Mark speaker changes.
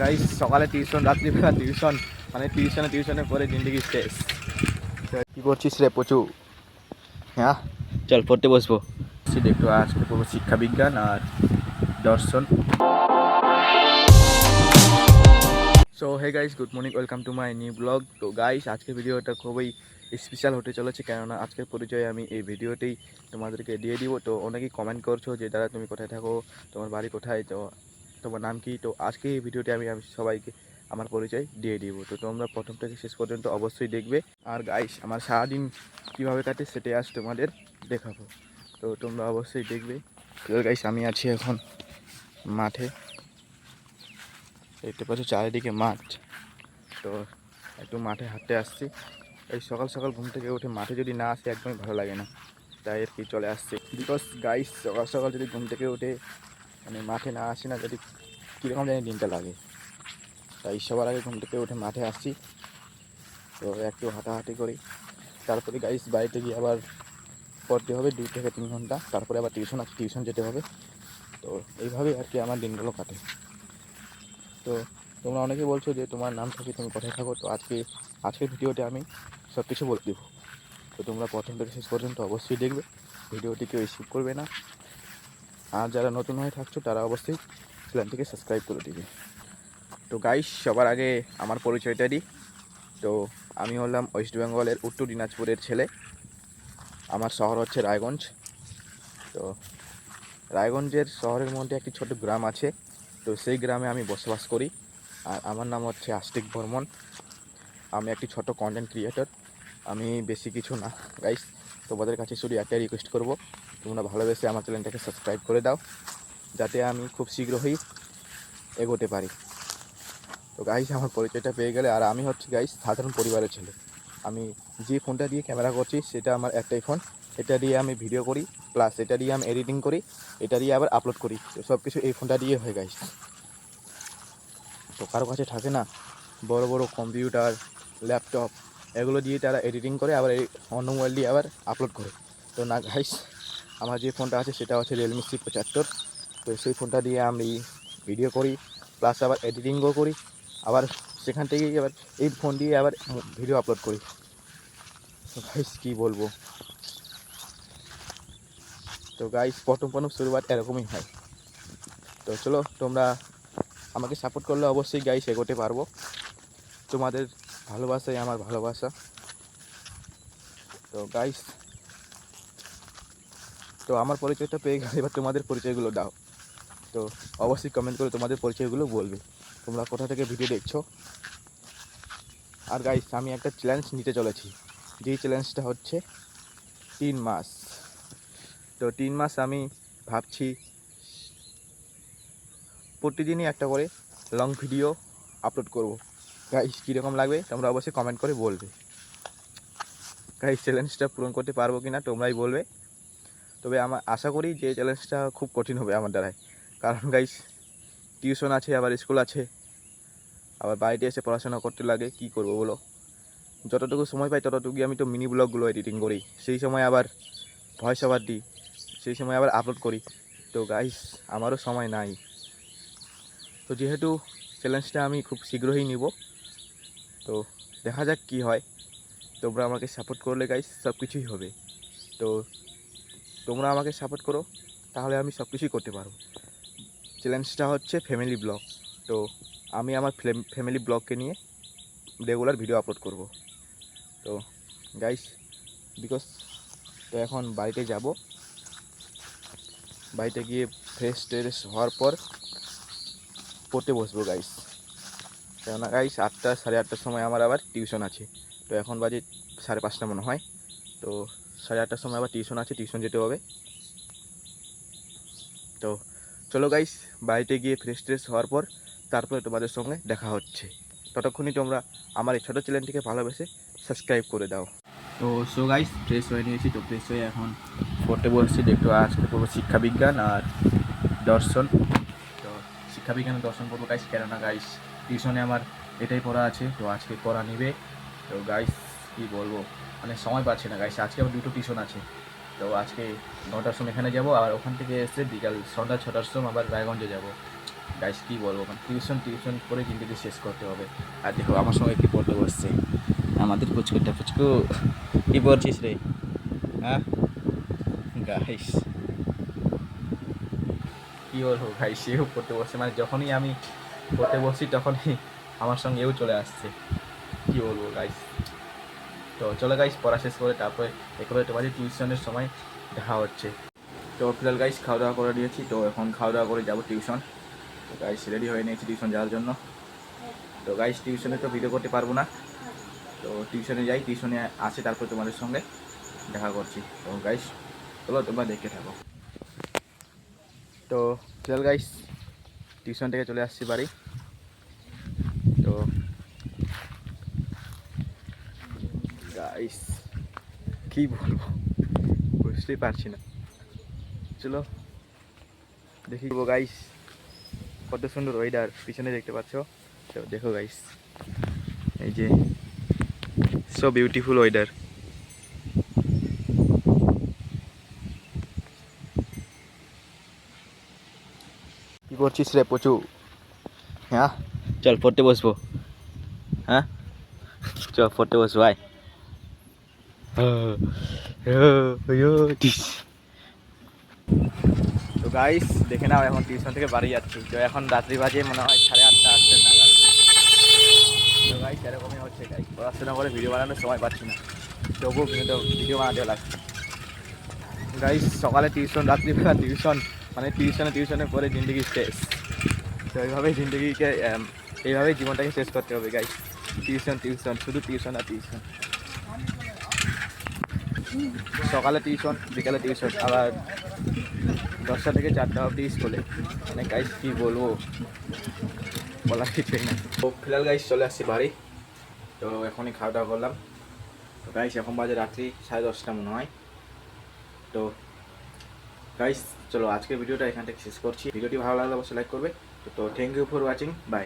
Speaker 1: Guys সকালে tuition, রাত্রিবেলা tuition, মানে টিউশনের পরে জিন্দগি শেষ। কি করছিস রে পচু? হ্যাঁ, চল পড়তে বসবো। সেটা একটু আজকে পড়বো শিক্ষা বিজ্ঞান আর দর্শন। So hey guys, good morning, welcome to my new blog. তো গাইস আজকের ভিডিওটা খুবই স্পেশাল হতে চলেছে, কেননা আজকের পরিচয় আমি এই ভিডিওতেই তোমাদেরকে দিয়ে দিব। তো অনেকেই কমেন্ট করছো যে দাদা তুমি কোথায় থাকো, তোমার বাড়ি কোথায়, তো তোমার নাম কি। তো আজকে এই ভিডিওতে আমি সবাইকে আমার পরিচয় দিয়ে দিব। তো তোমরা প্রথম থেকে শেষ পর্যন্ত অবশ্যই দেখবে। আর গাইস আমার সারাদিন কীভাবে কাটে সেটাই আজ তোমাদের দেখাবো, তো তোমরা অবশ্যই দেখবে। তো গাইস আমি আছি এখন মাঠে, দেখতে পাচ্ছ চারিদিকে মাঠ। তো একটু মাঠে হাঁটতে আসছি। এই সকাল সকাল ঘুম থেকে উঠে মাঠে যদি না আসি একদমই ভালো লাগে না, তাই আর কি চলে আসছি। বিকজ গাইস সকাল সকাল যদি ঘুম থেকে উঠে মানে মাঠে না আসি না, যদি কীরকম জানি দিনটা লাগে, তাই সবার আগে ঘুম থেকে উঠে মাঠে আসছি। তো একটু হাঁটাহাঁটি করি, তারপরে গাইস বাড়িতে গিয়ে আবার পড়তে হবে 2 থেকে 3 ঘন্টা, তারপরে আবার টিউশন আছে, টিউশন যেতে হবে। তো এইভাবেই আর কি আমার দিনগুলো কাটে। তো তোমরা অনেকে বলছো যে তোমার নাম থাকে, তুমি কোথায় থাকো। তো আজকের ভিডিওতে আমি সব কিছু বলে দেবো। তো তোমরা প্রথম থেকে শেষ পর্যন্ত অবশ্যই দেখবে, ভিডিওটি কেউ স্কিপ করবে না। আর যারা নতুন হয়ে থাকছো তারা অবশ্যই চ্যানেলটিকে সাবস্ক্রাইব করে দিবে। তো গাইস সবার আগে আমার পরিচয়টা দিই। তো আমি হলাম ওয়েস্ট বেঙ্গলের উত্তর দিনাজপুরের ছেলে। আমার শহর হচ্ছে রায়গঞ্জ। তো রায়গঞ্জের শহরের মধ্যে একটি ছোট গ্রাম আছে, তো সেই গ্রামে আমি বসবাস করি। আর আমার নাম হচ্ছে আস্তিক বর্মন। আমি একটি ছোট কন্টেন্ট ক্রিয়েটর। আমি বেশি কিছু না গাইস, তোমাদের কাছে শুধু একটাই রিকোয়েস্ট করব, তোমরা ভালোবেসে আমার চ্যানেলটাকে সাবস্ক্রাইব করে দাও, যাতে আমি খুব শীঘ্রই এগোতে পারি। তো গাইস আমার পরিচয়টা পেয়ে গেলে, আর আমি হচ্ছে গাইস সাধারণ পরিবারের ছেলে। আমি যে ফোনটা দিয়ে ক্যামেরা করছি সেটা আমার একটাই ফোন। এটা দিয়ে আমি ভিডিও করি, প্লাস এটা দিয়ে আমি এডিটিং করি, এটা দিয়ে আবার আপলোড করি। তো সব কিছু এই ফোনটা দিয়ে হয় গাইস। তো কারো কাছে থাকে না বড় বড় কম্পিউটার, ল্যাপটপ, এগুলো দিয়ে তারা এডিটিং করে আবার এই অন্য মোবাইল দিয়ে আবার আপলোড করে। তো না গাইস, আমার যে ফোনটা আছে সেটা হচ্ছে রিয়েলমি C75। তো সেই ফোনটা দিয়ে আমি ভিডিও করি, প্লাস আবার এডিটিংও করি, আবার সেখান থেকেই আবার এই ফোন দিয়ে আবার ভিডিও আপলোড করি। তো গাইস কী বলবো। তো গাইস প্রথম শুরুয়াত এরকমই হয়। তো চলো, তোমরা আমাকে সাপোর্ট করলে অবশ্যই গাইস এগোতে পারবো। তোমাদের ভালোবাসাই আমার ভালোবাসা। তো গাইস, তো আমার পরিচয়টা পেয়ে গেলে এবার তোমাদের পরিচয়গুলো দাও। তো অবশ্যই কমেন্ট করে তোমাদের পরিচয়গুলো বলবে, তোমরা কোথা থেকে ভিডিও দেখছো। আর গাইস আমি একটা চ্যালেঞ্জ নিতে চলেছি, যেই চ্যালেঞ্জটা হচ্ছে 3 মাস। তো 3 মাস আমি ভাবছি প্রতিদিনই একটা করে লং ভিডিও আপলোড করব। গাইস কীরকম লাগবে তোমরা অবশ্যই কমেন্ট করে বলবে। গাইস চ্যালেঞ্জটা পূরণ করতে পারবো কি না তোমরাই বলবে। তবে আমার আশা করি যে চ্যালেঞ্জটা খুব কঠিন হবে আমার দ্বারাই, কারণ গাইস টিউশন আছে, আবার স্কুল আছে, আবার বাড়িতে এসে পড়াশোনা করতে লাগে। কি করব বলো, যতটুকু সময় পাই ততটুকুই আমি তো মিনি ব্লগগুলো এডিটিং করি, সেই সময় আবার ভয়েস ওভার দিই, সেই সময় আবার আপলোড করি। তো গাইস আমারও সময় নাই। তো যেহেতু চ্যালেঞ্জটা আমি খুব শীঘ্রই নিব, তো দেখা যাক কি হয়। তোমরা আমাকে সাপোর্ট করলে গাইস সব কিছুই হবে। তো তোমরা আমাকে সাপোর্ট করো, তাহলে আমি সব কিছুই করতে পারবো। চ্যালেঞ্জটা হচ্ছে ফ্যামিলি ব্লগ। তো আমি আমার ফ্যামিলি ব্লগকে নিয়ে রেগুলার ভিডিও আপলোড করব। তো গাইস বিকজ তো এখন বাড়িতে যাব, বাড়িতে গিয়ে ফ্রেশ ট্রেশ হওয়ার পর পড়তে বসবো গাইস। কেননা গাইস 8টা সাড়ে 8টার সময় আমার আবার টিউশন আছে। তো এখন বাজে 5:30 মনে হয়। তো 8:30টার সময় আবার টিউশন আছে, টিউশন যেতে হবে। তো চলো গাইস, বাড়িতে গিয়ে ফ্রেশ ট্রেশ হওয়ার পর তারপরে তোমাদের সঙ্গে দেখা হচ্ছে। ততক্ষণই তোমরা আমার এই ছোটো চ্যানেলটিকে ভালোবেসে সাবস্ক্রাইব করে দাও। তো সো গাইস ফ্রেশ হয়ে নিয়েছি। তো ফ্রেশ হয়ে এখন পড়তে বসছি, একটু আজকে পড়বো শিক্ষা বিজ্ঞান আর দর্শন। তো শিক্ষা বিজ্ঞান দর্শন পড়বো গাইস, কেননা গাইস টিউশনে আমার এটাই পড়া আছে, তো আজকে পড়া নিবে। তো গাইস কী বলবো, মানে সময় পাচ্ছি না গাইস, আজকে আবার 2টো টিউশন আছে। তো আজকে 9টার সময় এখানে যাব, আর ওখান থেকে এসে বিকাল সন্ধ্যা 6টার সময় আবার রায়গঞ্জে যাব। গাইস কী বলবো, টিউশন করে জিন্দগি শেষ করতে হবে। আর দেখো আমার সঙ্গে কী পড়তে বসছে আমাদের পুচকুটা। পুচকু কী পড়ছিস রে? হ্যাঁ গাইস কী বলবো গাইস, সেও পড়তে বসছে, মানে যখনই আমি পড়তে বসছি তখনই আমার সঙ্গে এও চলে আসছে। কী বলবো গাইস। তো চলো গাইস পড়া শেষ করে তারপরে একেবারে তোমাদের টিউশনের সময় দেখা হচ্ছে। তো ফিলহাল গাইস খাওয়া দাওয়া করে নিয়েছি, তো এখন খাওয়া দাওয়া করে যাবো টিউশন। তো গাইস রেডি হয়ে নিয়েছি টিউশন যাওয়ার জন্য। তো গাইস টিউশনে তো ভিডিও করতে পারবো না, তো টিউশনে যাই, টিউশনে আসে তারপর তোমাদের সঙ্গে দেখা করছি। তো গাইস চলো তোমরা দেখতে থাকো। তো ফিলহাল গাইস টিউশন থেকে চলে আসছি বাড়ি। তো গাইস কী বলবো বুঝতেই পারছি না, চলো দেখি গাইস। কত সুন্দর ওয়েদার পিছনে দেখতে পাচ্ছ, তো দেখো গাইস এই যে সো বিউটিফুল ওয়েদার। কি করছিস রে পচু? হ্যাঁ চল পড়তে বসবো। হ্যাঁ চল পড়তে বসবো আয়। তো গাইস দেখে নাও এখন টিউশন থেকে বাড়ি যাচ্ছি। তো এখন রাত্রি বাজে মনে হয় 8:30 8টা নাগাদ। তো গাইস এরকমই হচ্ছে গাইস, পড়াশোনা করে ভিডিও বানানোর সময় পাচ্ছি না, তবুও কিন্তু ভিডিও বানাতে লাগছে। গাইস সকালে টিউশন, রাত্রিবেলা টিউশন, মানে টিউশনে পরে জিন্দগি শেষ। তো এইভাবেই জিন্দগিকে এইভাবেই জীবনটাকে শেষ করতে হবে গাইস। টিউশন শুধু টিউশন আর টিউশন। সকালে টিউশন, বিকালে টিউশন, আবার 10টা থেকে 4টা অবধি স্কুলে। মানে গাইস কী বলবো, বলার কিছুই না। তো ফিলহাল গাইস চলে আসছি বাড়ি। তো এখনই খাওয়া দাওয়া করলাম। তো গাইস এখন বাজে রাত্রি 10:30 মনে হয়। তো গাইস চলো আজকের ভিডিওটা এখান থেকে শেষ করছি। ভিডিওটি ভালো লাগলে অবশ্যই লাইক করবে। তো thank you for watching, by.